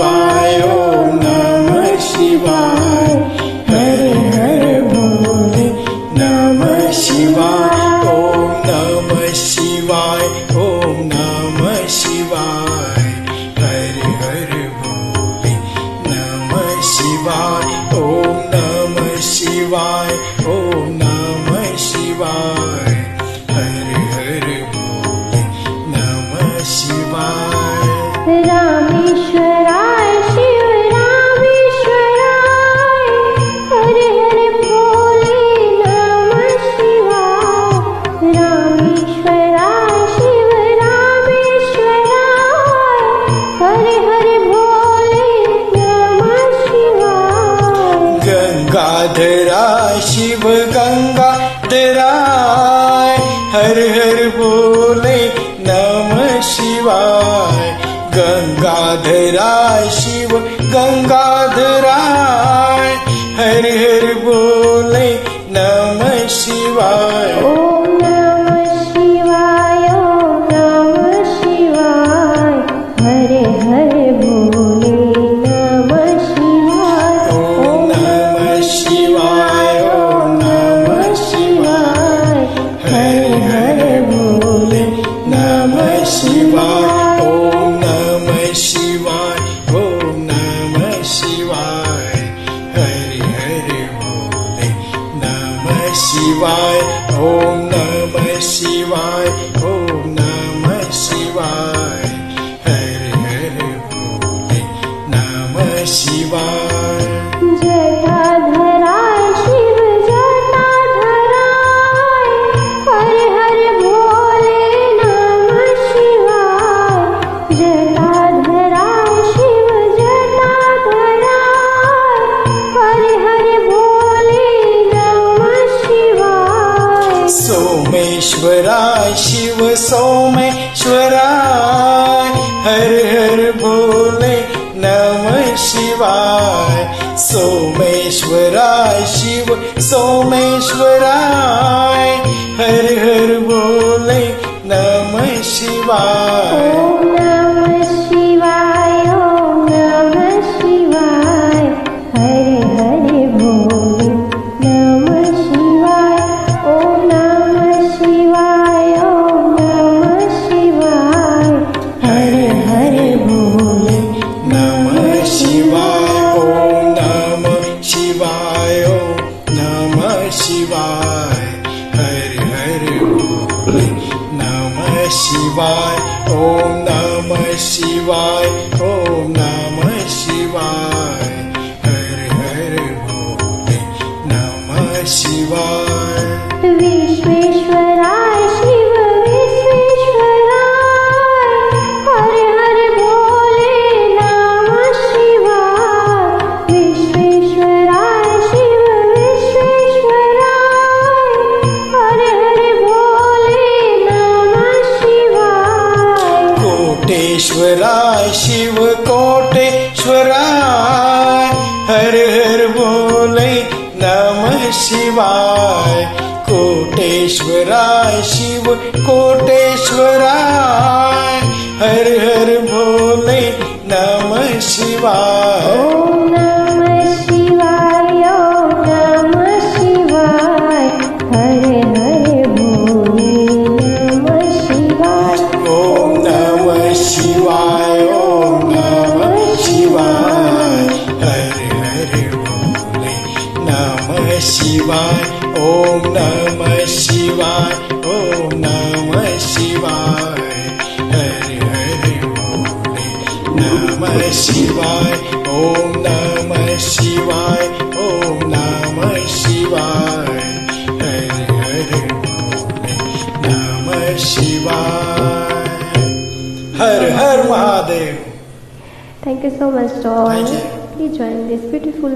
शिवाय ओम नमः शिवाय हर हर भोले नमः शिवाय ओम नमः शिवाय ओम नमः शिवाय हर हर भोले नमः शिवाय ओम नमः शिवाय ओम नमः शिवाय हर हर भोले नमः शिवाय रामेश्वराय शिव रामेश्वराय हर हर भोले नमः शिवाय रामेश्वराय शिव रामेश्वराय हर हर भोले नमः शिवाय गंगाधराय शिव गंगाधराय हर हर भोले नमः शिवाय गंगाधराय शिव गंगाधराय हर हर भोले नमः शिवाय ओम नमः शिवाय ओम नमः शिवाय हर हर भोले नमः शिवाय ओम नमः शिवाय ओम नमः शिवाय हर हर भोले नमः शिवाय ओम नमः शिवाय ओम नमः शिवाय हर हर भोले नमः शिवाय ओम नमः शिवाय ओम नमः शिवाय हर हर भोले नमः शिवाय जटाधराय शिव जटाधराय हर हर भोले नमः शिवाय जटाधराय शिव जटाधराय हर हर भोले नमः शिवाय सोमेश्वराय शिव सोमेश्वराय हर हर भोले नमः शिवाय सोमेश्वराय शिव सोमेश्वराय हर हर भोले नमः शिवाय ओम नमः शिवाय ओम नमः शिवाय हर हर भोले नमः शिवाय ओम नमः शिवाय ओम नमः शिवाय हर हर भोले नमः शिवाय ओम नमः शिवाय ओम नमः शिवाय हर हर भोले नमः शिवाय ओम नमः शिवाय ओम नमः शिवाय हर हर भोले नमः शिवाय विश्वेश्वराय शिव विश्वेश्वराय हर हर भोले नमः शिवाय विश्वेश्वराय शिव विश्वेश्वराय हर हर भोले नमः शिवाय कोटेश्वराय शिव कोटेश्वराय हर हर भोले नमः शिवाय कोटेश्वराय शिव कोटेश्वराय हर हर भोले नमः शिवाय ओम नमः शिवाय ओम नमः शिवाय हर हर भोले नमः शिवाय ओम नमः शिवाय ओम नमः शिवाय हर हर भोले नमः शिवाय ओम नमः शिवाय ओम नमः शिवाय हर हर भोले नमः शिवाय ओम नमः शिवाय ओम नमः शिवाय हर हर भोले नमः शिवाय हर हर Mahadev Thank you so much, John. Thank you. Please join this beautiful